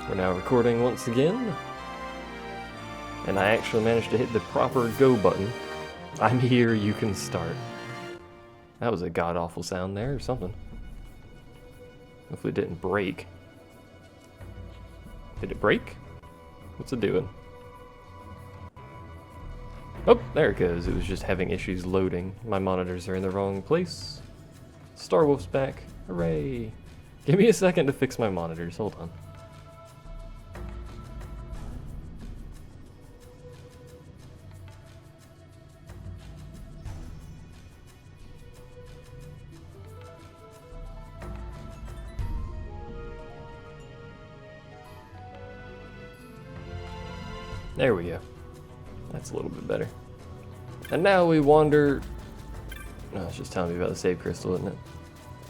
We're now recording once again. And I actually managed to hit the proper go button. I'm here, you can start. That was a god-awful sound there or something. Hopefully it didn't break. Did it break? What's it doing? Oh, there it goes. It was just having issues loading. My monitors are in the wrong place. Star Wolf's back. Hooray! Give me a second to fix my monitors. Hold on. There we go. That's a little bit better. And now we wander... No, it's just telling me about the save crystal, isn't it?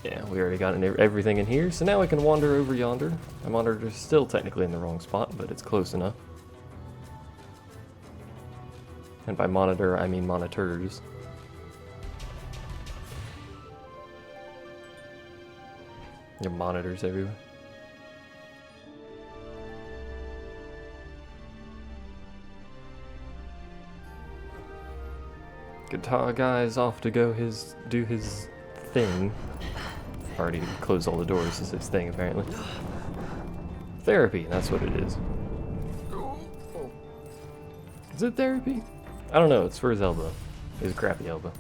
Yeah, we already got everything in here, so now I can wander over yonder. My monitor's still technically in the wrong spot, but it's close enough. And by monitor, I mean monitors. There are monitors everywhere. Guitar guy's off to go do his thing. Already closed all the doors. Is his thing apparently. Therapy, that's what it is. Is it therapy? I don't know. It's for his elbow. His crappy elbow.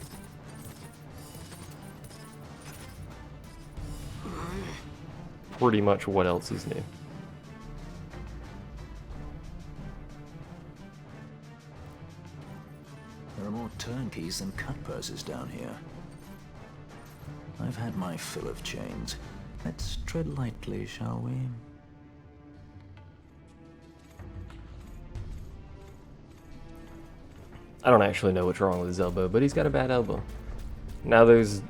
Pretty much what else is new? There are more turnkeys than cut purses down here. I've had my fill of chains. Let's tread lightly, shall we? I don't actually know what's wrong with his elbow, but he's got a bad elbow. Now there is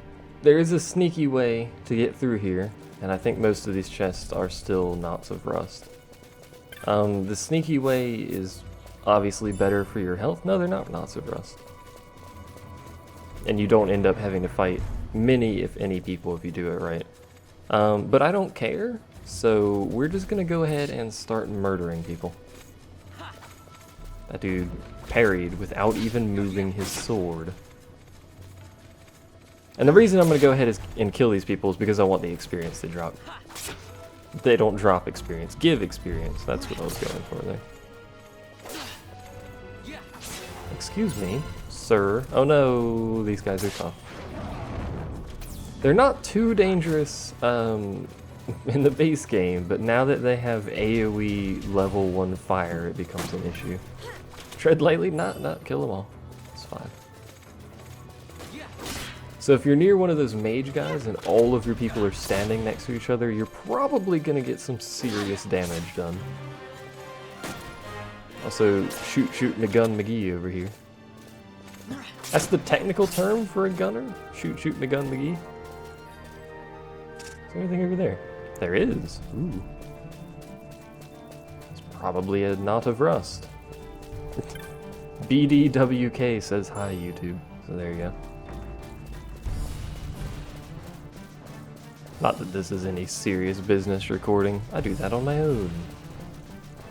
a sneaky way to get through here, and I think most of these chests are still knots of rust. The sneaky way is obviously better for your health. No, they're not knots of rust. And you don't end up having to fight many, if any, people if you do it right. But I don't care, so we're just gonna go ahead and start murdering people. That dude parried without even moving his sword. And the reason I'm gonna go ahead and kill these people is because I want the experience to drop. They don't drop experience, give experience. That's what I was going for there. Excuse me, sir. Oh no, these guys are tough. They're not too dangerous in the base game, but now that they have AoE level 1 fire, it becomes an issue. Tread lightly, not kill them all. It's fine. So if you're near one of those mage guys and all of your people are standing next to each other, you're probably gonna get some serious damage done. Also, shooting a gun McGee over here. That's the technical term for a gunner? Shooting a gun McGee? Is there anything over there? There is. Ooh. It's probably a knot of rust. BDWK says hi, YouTube. So there you go. Not that this is any serious business recording. I do that on my own.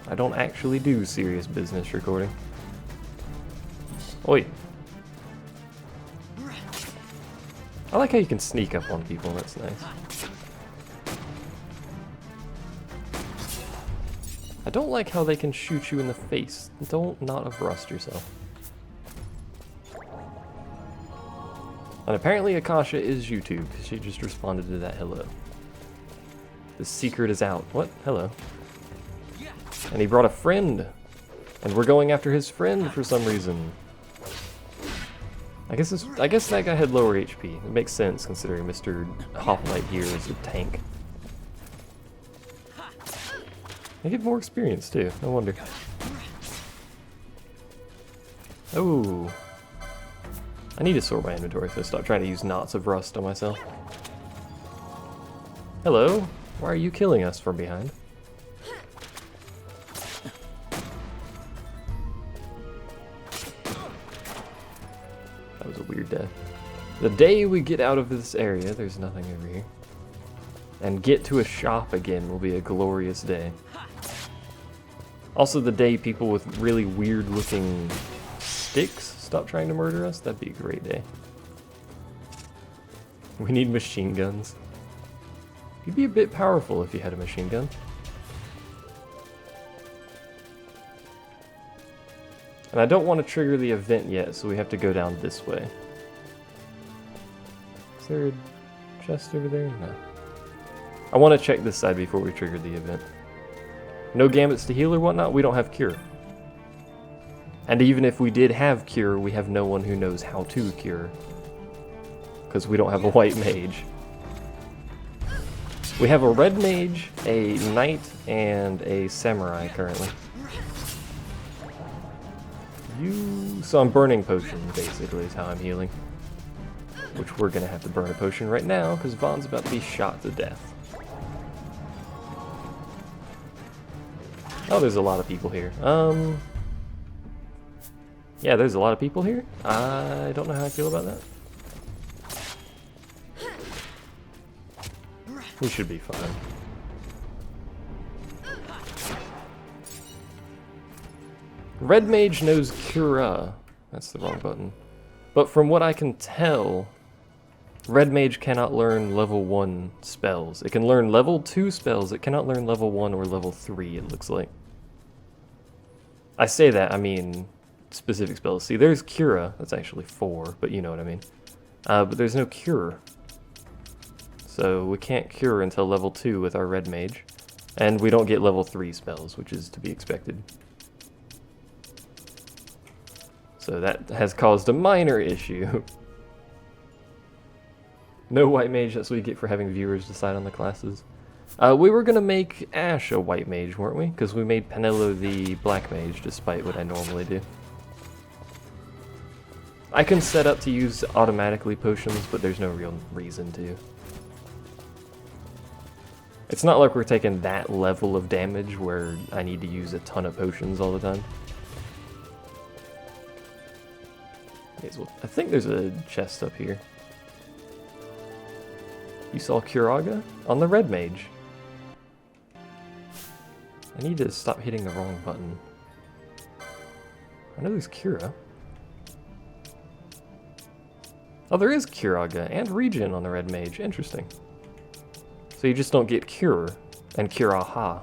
I don't actually do serious business recording. Oi. I like how you can sneak up on people, that's nice. I don't like how they can shoot you in the face. Don't knot of rust yourself. And apparently Akasha is YouTube. She just responded to that hello. The secret is out. What? Hello. And he brought a friend. And we're going after his friend for some reason. I guess that guy had lower HP. It makes sense considering Mr. Hoplite here is a tank. They get more experience too, no wonder. Oh. I need to sort my inventory so I stop trying to use knots of rust on myself. Hello? Why are you killing us from behind? That was a weird death. The day we get out of this area, there's nothing over here, and get to a shop again will be a glorious day. Also, the day people with really weird looking sticks stop trying to murder us, that'd be a great day. We need machine guns. You'd be a bit powerful if you had a machine gun. And I don't want to trigger the event yet, so we have to go down this way. Is there a chest over there? No. I want to check this side before we trigger the event. No gambits to heal or whatnot, we don't have cure. And even if we did have cure, we have no one who knows how to cure. Because we don't have a white mage. We have a red mage, a knight, and a samurai currently. So I'm burning potion, basically, is how I'm healing. Which we're gonna have to burn a potion right now, because Vaughn's about to be shot to death. Oh, there's a lot of people here. Yeah, there's a lot of people here. I don't know how I feel about that. We should be fine. Red Mage knows Cura. That's the wrong button. But from what I can tell, Red Mage cannot learn level 1 spells. It can learn level 2 spells. It cannot learn level 1 or level 3, it looks like. I say that, I mean specific spells. See, there's Cura. That's actually 4, but you know what I mean. But there's no Cure. So we can't cure until level 2 with our Red Mage. And we don't get level 3 spells, which is to be expected. So that has caused a minor issue. No white mage, that's what we get for having viewers decide on the classes. We were gonna make Ash a white mage, weren't we? Because we made Penelo the black mage, despite what I normally do. I can set up to use automatically potions, but there's no real reason to. It's not like we're taking that level of damage where I need to use a ton of potions all the time. I think there's a chest up here. You saw Curaga? On the red mage. I need to stop hitting the wrong button. I know there's Cura. Oh, there is Curaga and regen on the red mage. Interesting. So you just don't get Cure and Curaha.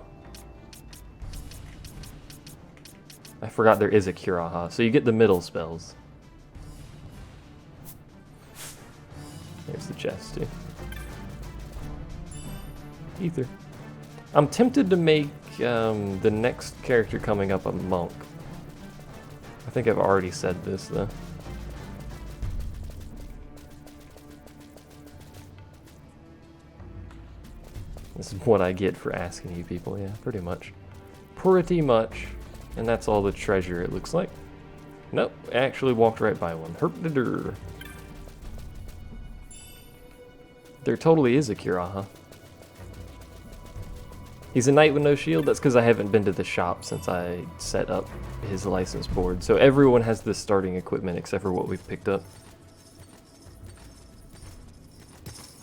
I forgot there is a Curaha. So you get the middle spells. There's the chest, too. Ether. I'm tempted to make the next character coming up a monk. I think I've already said this, though. This is what I get for asking you people, yeah, pretty much. Pretty much. And that's all the treasure, it looks like. Nope, I actually walked right by one. Herp-de-dur. There totally is a Curaha. He's a knight with no shield. That's because I haven't been to the shop since I set up his license board. So everyone has the starting equipment except for what we've picked up.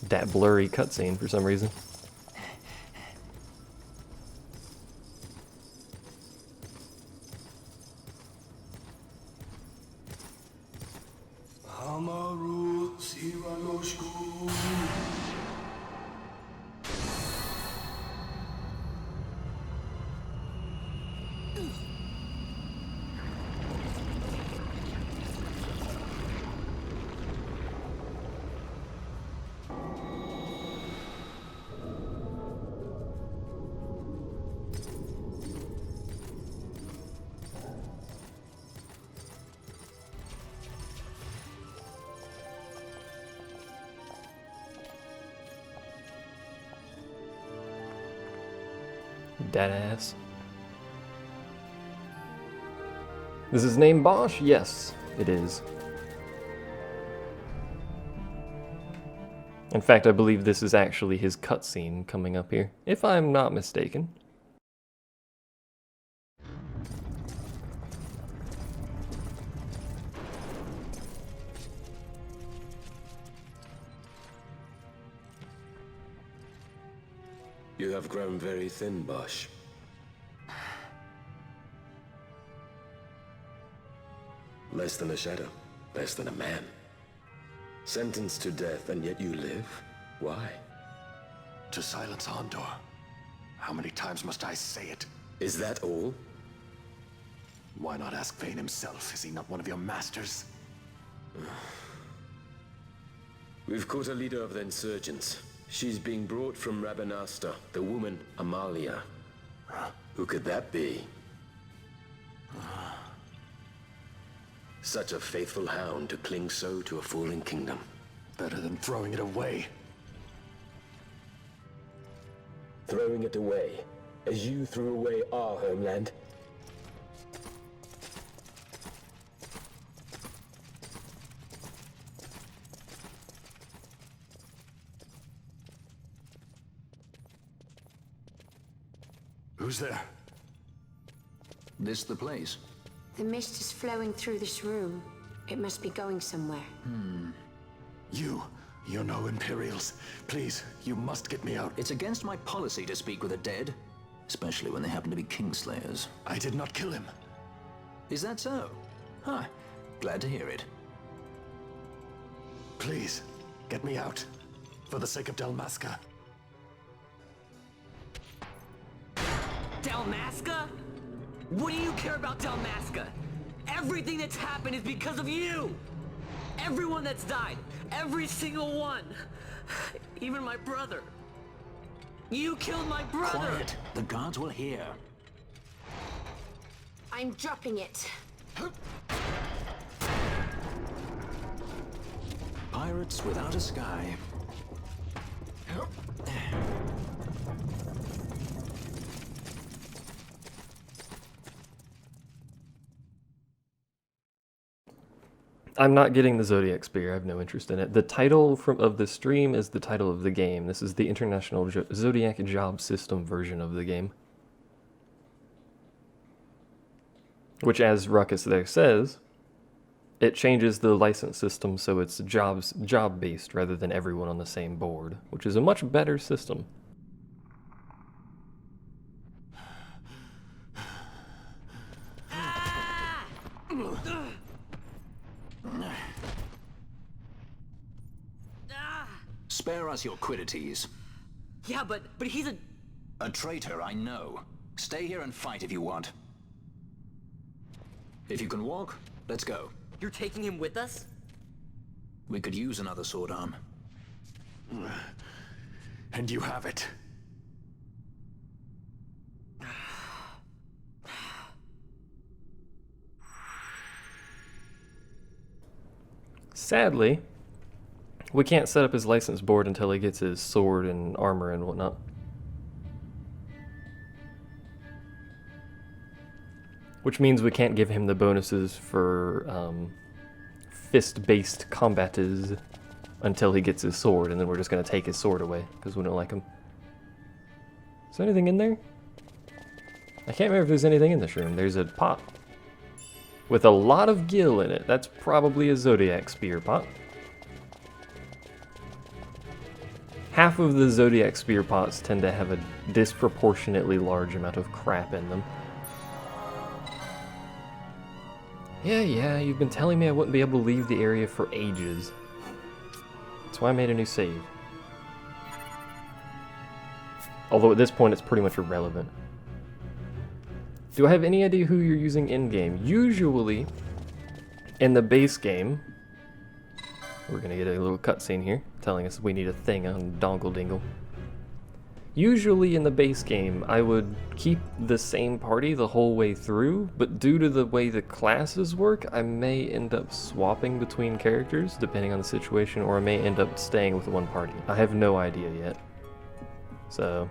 That blurry cutscene for some reason. Deadass. Is his name Bosch? Yes, it is. In fact, I believe this is actually his cutscene coming up here, if I'm not mistaken. You have grown very thin, Bosch. Less than a shadow. Less than a man. Sentenced to death, and yet you live? Why? To silence Andor. How many times must I say it? Is that all? Why not ask Vane himself? Is he not one of your masters? We've caught a leader of the insurgents. She's being brought from Rabanasta, the woman Amalia. Who could that be? Such a faithful hound to cling so to a fallen kingdom. Better than throwing it away. Throwing it away, as you threw away our homeland. Who's there? This the place? The mist is flowing through this room. It must be going somewhere. You're no Imperials. Please, you must get me out. It's against my policy to speak with the dead, especially when they happen to be Kingslayers. I did not kill him. Is that so? Huh. Glad to hear it. Please, get me out. For the sake of Dalmasca. Dalmasca? What do you care about Dalmasca? Everything that's happened is because of you! Everyone that's died, every single one! Even my brother. You killed my brother! Quiet! The guards will hear. I'm dropping it. Pirates without a sky. I'm not getting the Zodiac Spear. I have no interest in it. The title of the stream is the title of the game. This is the International Zodiac Job System version of the game. Which, as Ruckus there says, it changes the license system so it's job-based rather than everyone on the same board, which is a much better system. Spare us your quiddities. Yeah, but he's a... A traitor, I know. Stay here and fight if you want. If you can walk, let's go. You're taking him with us? We could use another sword arm. And you have it. Sadly, we can't set up his license board until he gets his sword and armor and whatnot. Which means we can't give him the bonuses for fist-based combates until he gets his sword, and then we're just going to take his sword away because we don't like him. Is there anything in there? I can't remember if there's anything in this room. There's a pot with a lot of gil in it. That's probably a Zodiac Spear pot. Half of the Zodiac Spear pots tend to have a disproportionately large amount of crap in them. Yeah, you've been telling me I wouldn't be able to leave the area for ages. That's why I made a new save. Although at this point it's pretty much irrelevant. Do I have any idea who you're using in-game? Usually, in the base game, we're gonna get a little cutscene here, telling us we need a thing on Dongle Dingle. Usually in the base game, I would keep the same party the whole way through, but due to the way the classes work, I may end up swapping between characters, depending on the situation, or I may end up staying with one party. I have no idea yet. So,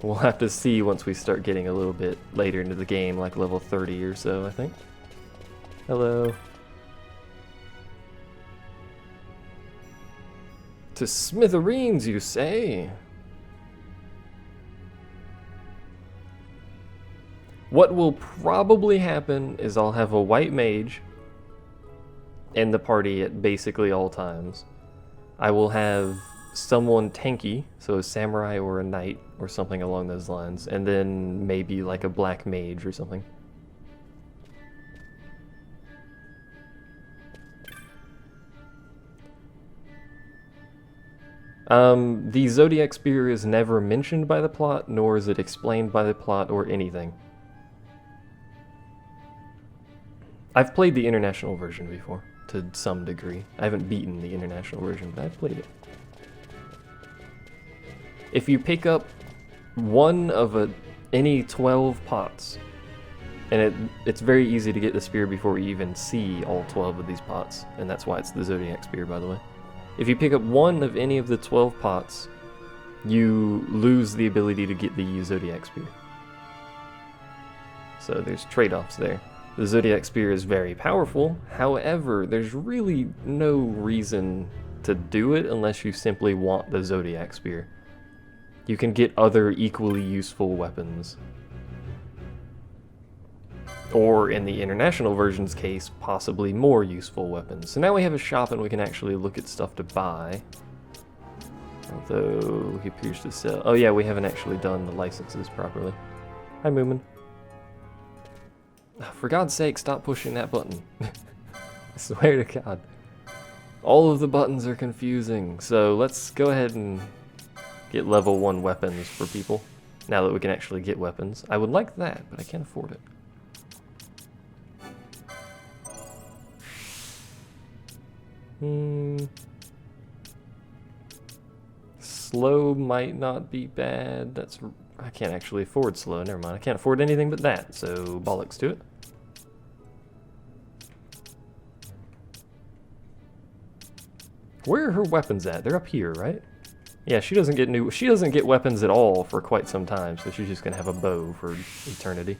we'll have to see once we start getting a little bit later into the game, like level 30 or so, I think. Hello. To smithereens, you say? What will probably happen is I'll have a white mage in the party at basically all times. I will have someone tanky, so a samurai or a knight or something along those lines, and then maybe like a black mage or something. The Zodiac Spear is never mentioned by the plot, nor is it explained by the plot or anything. I've played the international version before, to some degree. I haven't beaten the international version, but I've played it. If you pick up one of any 12 pots, and it's very easy to get the spear before you even see all 12 of these pots, and that's why it's the Zodiac Spear, by the way. If you pick up one of any of the 12 pots, you lose the ability to get the Zodiac Spear. So there's trade-offs there. The Zodiac Spear is very powerful, however, there's really no reason to do it unless you simply want the Zodiac Spear. You can get other equally useful weapons. Or, in the international version's case, possibly more useful weapons. So now we have a shop and we can actually look at stuff to buy. Although, he appears to sell... Oh yeah, we haven't actually done the licenses properly. Hi, Moomin. For God's sake, stop pushing that button. I swear to God. All of the buttons are confusing. So let's go ahead and get level 1 weapons for people. Now that we can actually get weapons. I would like that, but I can't afford it. Slow might not be bad. I can't actually afford slow. Never mind. I can't afford anything but that. So bollocks to it. Where are her weapons at? They're up here, right? Yeah, she doesn't get weapons at all for quite some time, so she's just gonna have a bow for eternity.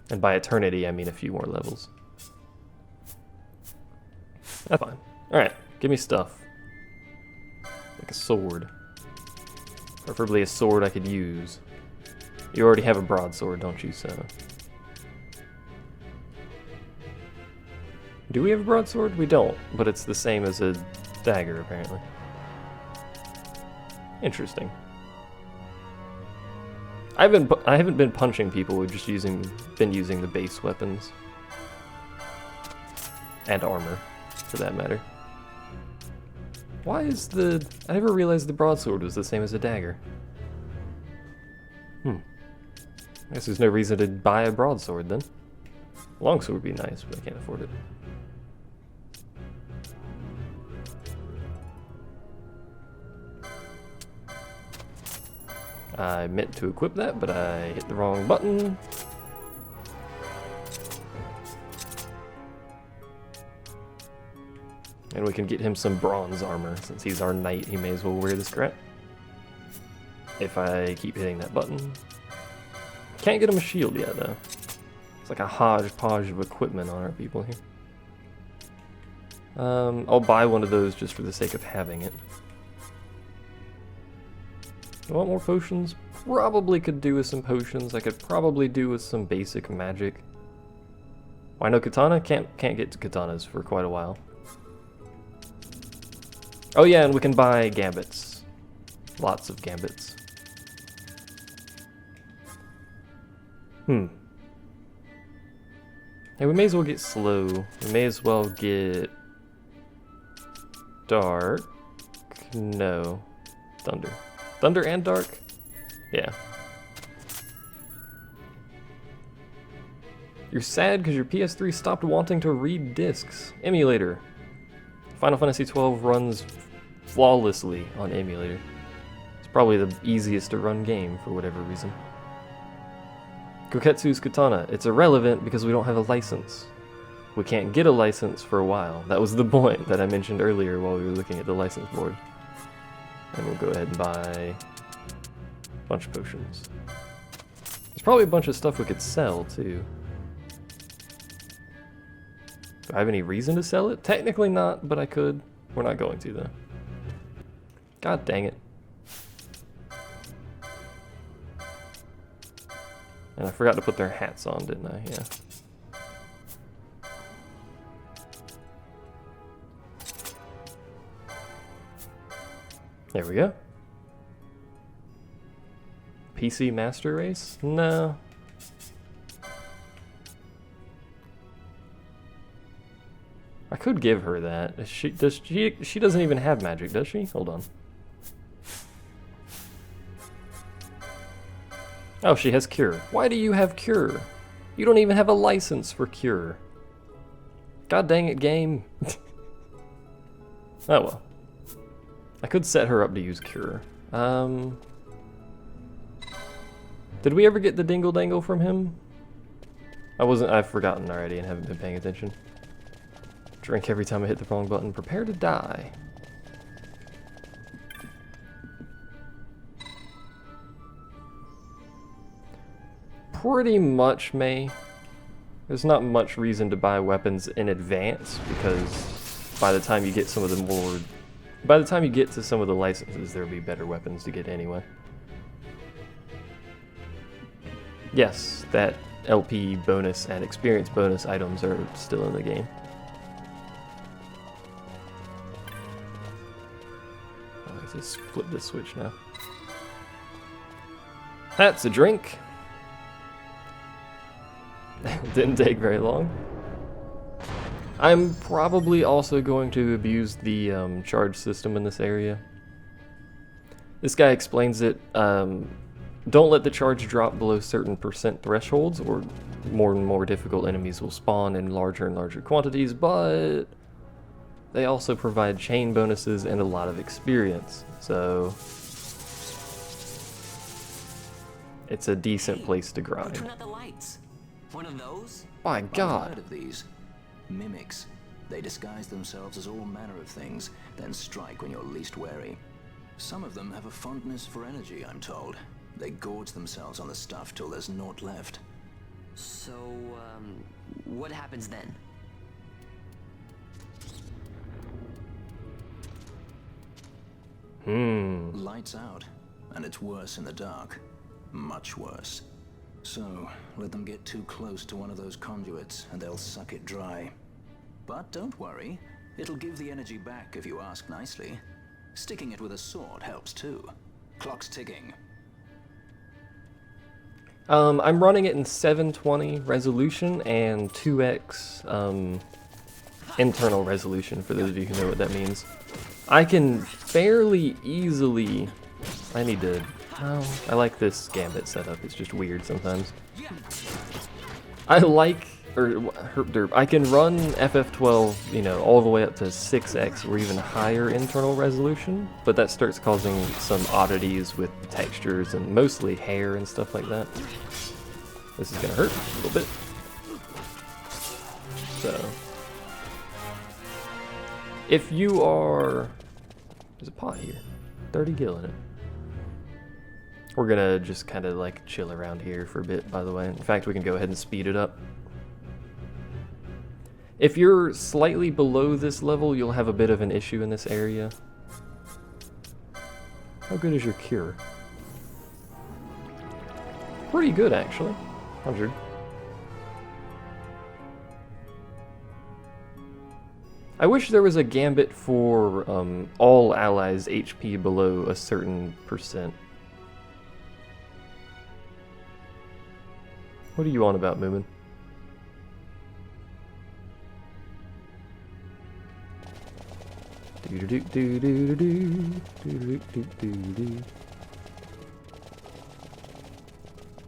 And by eternity, I mean a few more levels. That's fine. Alright, give me stuff. Like a sword. Preferably a sword I could use. You already have a broadsword, don't you, so... Do we have a broadsword? We don't, but it's the same as a dagger, apparently. Interesting. I haven't been punching people, we've just been using the base weapons. And armor, for that matter. Why is I never realized the broadsword was the same as a dagger. I guess there's no reason to buy a broadsword then. Longsword would be nice, but I can't afford it. I meant to equip that, but I hit the wrong button. And we can get him some bronze armor. Since he's our knight, he may as well wear this crap. If I keep hitting that button. Can't get him a shield yet, though. It's like a hodgepodge of equipment on our people here. I'll buy one of those just for the sake of having it. I want more potions? Probably could do with some potions. I could probably do with some basic magic. Why no katana? Can't get to katanas for quite a while. Oh yeah, and we can buy gambits. Lots of gambits. Hey, we may as well get slow. We may as well get... dark. No. Thunder. Thunder and dark? Yeah. You're sad because your PS3 stopped wanting to read discs. Emulator. Final Fantasy XII runs flawlessly on emulator. It's probably the easiest to run game for whatever reason. Koketsu's katana. It's irrelevant because we don't have a license. We can't get a license for a while. That was the point that I mentioned earlier while we were looking at the license board. And we'll go ahead and buy a bunch of potions. There's probably a bunch of stuff we could sell, too. Do I have any reason to sell it? Technically not, but I could. We're not going to, though. God dang it. And I forgot to put their hats on, didn't I? Yeah. There we go. PC Master Race? No. I could give her that. She doesn't even have magic, does she? Hold on. Oh, she has cure. Why do you have cure? You don't even have a license for cure. God dang it, game. Oh well. I could set her up to use cure. Did we ever get the dingle dangle from him? I've forgotten already and haven't been paying attention. Drink every time I hit the wrong button. Prepare to die. Pretty much, May. There's not much reason to buy weapons in advance because by the time you get some of the more... By the time you get to some of the licenses, there'll be better weapons to get anyway. Yes, that LP bonus and experience bonus items are still in the game. Oh, let's just flip this switch now. That's a drink. Didn't take very long. I'm probably also going to abuse the charge system in this area. This guy explains it. Don't let the charge drop below certain percent thresholds, or more and more difficult enemies will spawn in larger and larger quantities, but they also provide chain bonuses and a lot of experience, so it's a decent place to grind. Turn out the lights. One of those? My I've God. heard of these. Mimics. They disguise themselves as all manner of things, then strike when you're least wary. Some of them have a fondness for energy, I'm told. They gorge themselves on the stuff till there's naught left. So, what happens then? Lights out, and it's worse in the dark. Much worse. So, let them get too close to one of those conduits, and they'll suck it dry. But don't worry, it'll give the energy back if you ask nicely. Sticking it with a sword helps too. Clock's ticking. I'm running it in 720 resolution and 2x internal resolution, for those of you who know what that means. I can fairly easily... I need to... Oh, I like this gambit setup, it's just weird sometimes. I like... I can run FF12, you know, all the way up to 6x or even higher internal resolution, but that starts causing some oddities with textures and mostly hair and stuff like that. This is gonna hurt a little bit. So, if you are... There's a pot here. 30 gil in it. We're gonna just kind of like chill around here for a bit, by the way. In fact, we can go ahead and speed it up. If you're slightly below this level, you'll have a bit of an issue in this area. How good is your cure? Pretty good, actually. 100. I wish there was a gambit for all allies HP below a certain percent. What are you on about, Moomin?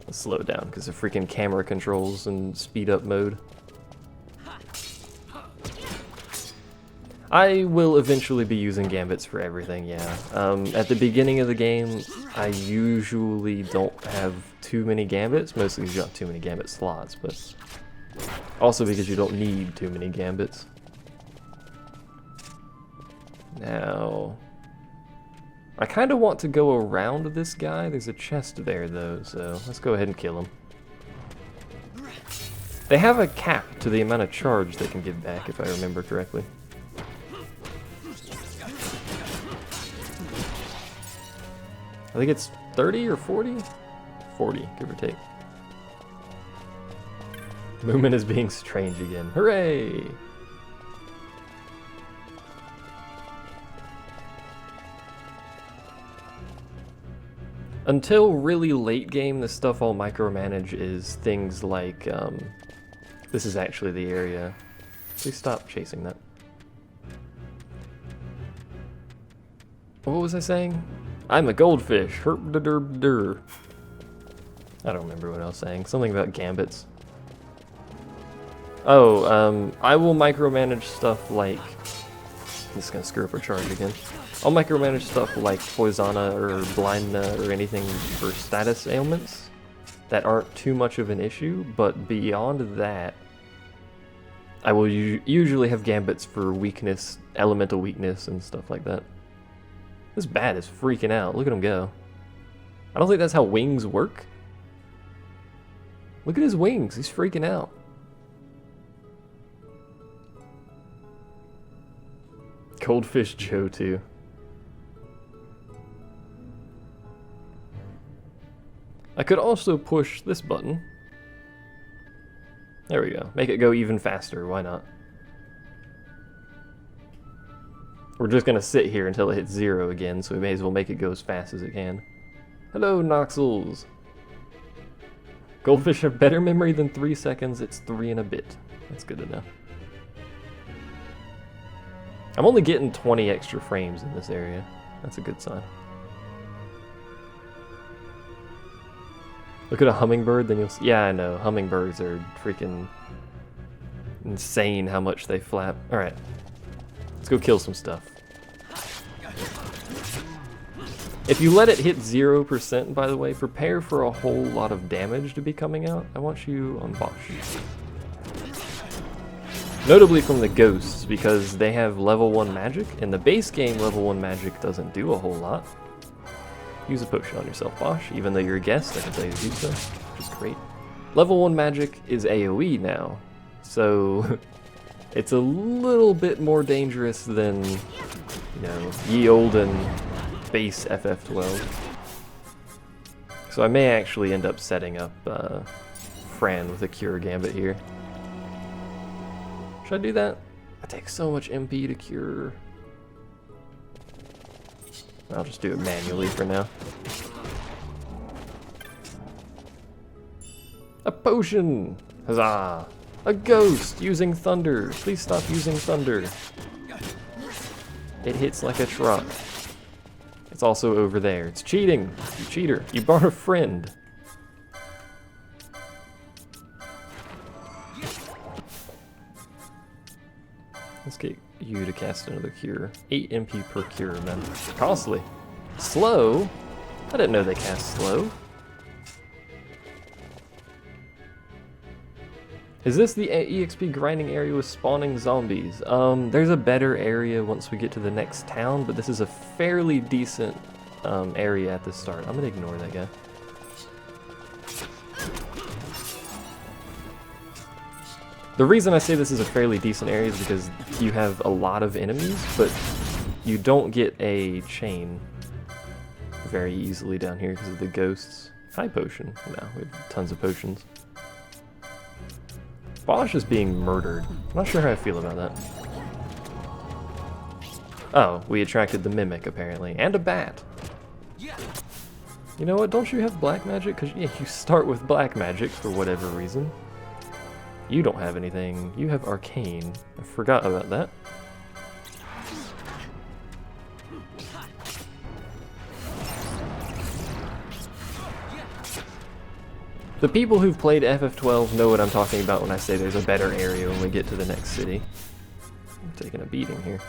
Let's slow it down because of freaking camera controls and speed up mode. I will eventually be using gambits for everything, yeah. At the beginning of the game, I usually don't have too many gambits, mostly because you don't have too many gambit slots, but also because you don't need too many gambits. Now, I kind of want to go around this guy. There's a chest there, though, so let's go ahead and kill him. They have a cap to the amount of charge they can give back, if I remember correctly. I think it's 30 or 40? 40, give or take. Moomin is being strange again. Hooray! Until really late game, the stuff I'll micromanage is things like, this is actually the area. Please stop chasing that. What was I saying? I'm a goldfish. Herp-da-derp-der. I don't remember what I was saying. Something about gambits. Oh, I will micromanage stuff like... This is gonna screw up our charge again. I'll micromanage stuff like Poisana or Blindna or anything for status ailments that aren't too much of an issue, but beyond that, I will usually have gambits for weakness, elemental weakness, and stuff like that. This bat is freaking out. Look at him go. I don't think that's how wings work. Look at his wings. He's freaking out. Goldfish Joe, too. I could also push this button. There we go. Make it go even faster. Why not? We're just going to sit here until it hits 0 again, so we may as well make it go as fast as it can. Hello, Noxels. Goldfish have better memory than 3 seconds. It's 3 and a bit. That's good to know. I'm only getting 20 extra frames in this area. That's a good sign. Look at a hummingbird, then you'll see. Yeah, I know. Hummingbirds are freaking insane how much they flap. Alright. Let's go kill some stuff. If you let it hit 0%, by the way, prepare for a whole lot of damage to be coming out. I want you on Bosch. Notably from the ghosts, because they have level 1 magic. In the base game, level 1 magic doesn't do a whole lot. Use a potion on yourself, Bosch. Even though you're a guest, I can tell you to do so, which is great. Level 1 magic is AoE now, so it's a little bit more dangerous than, you know, ye olden base FF12. So I may actually end up setting up Fran with a Cure Gambit here. Should I do that? I take so much MP to cure. I'll just do it manually for now. A potion! Huzzah! A ghost using thunder! Please stop using thunder. It hits like a truck. It's also over there. It's cheating! You cheater! You brought a friend! Let's get you to cast another cure. 8 MP per cure, man. Costly. Slow? I didn't know they cast slow. Is this the EXP grinding area with spawning zombies? There's a better area once we get to the next town, but this is a fairly decent area at the start. I'm gonna ignore that guy. The reason I say this is a fairly decent area is because you have a lot of enemies, but you don't get a chain very easily down here because of the ghosts. High potion. No, we have tons of potions. Bosch is being murdered. I'm not sure how I feel about that. Oh, we attracted the Mimic, apparently. And a bat. You know what? Don't you have black magic? Because yeah, you start with black magic for whatever reason. You don't have anything. You have arcane. I forgot about that. The people who've played FF12 know what I'm talking about when I say there's a better area when we get to the next city. I'm taking a beating here.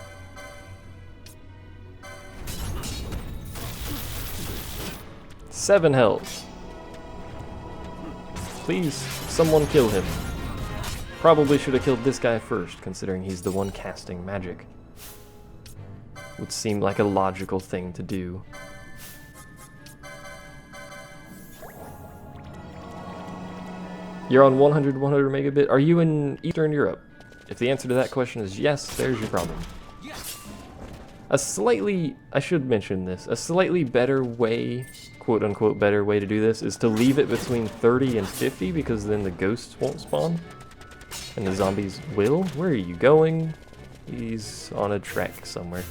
Seven health. Please, someone kill him. Probably should have killed this guy first, considering he's the one casting magic. Would seem like a logical thing to do. You're on 100 megabit. Are you in Eastern Europe? If the answer to that question is yes, there's your problem. A slightly, I should mention this, a slightly better way, quote unquote better way to do this is to leave it between 30 and 50 because then the ghosts won't spawn. And the zombies will? Where are you going? He's on a trek somewhere.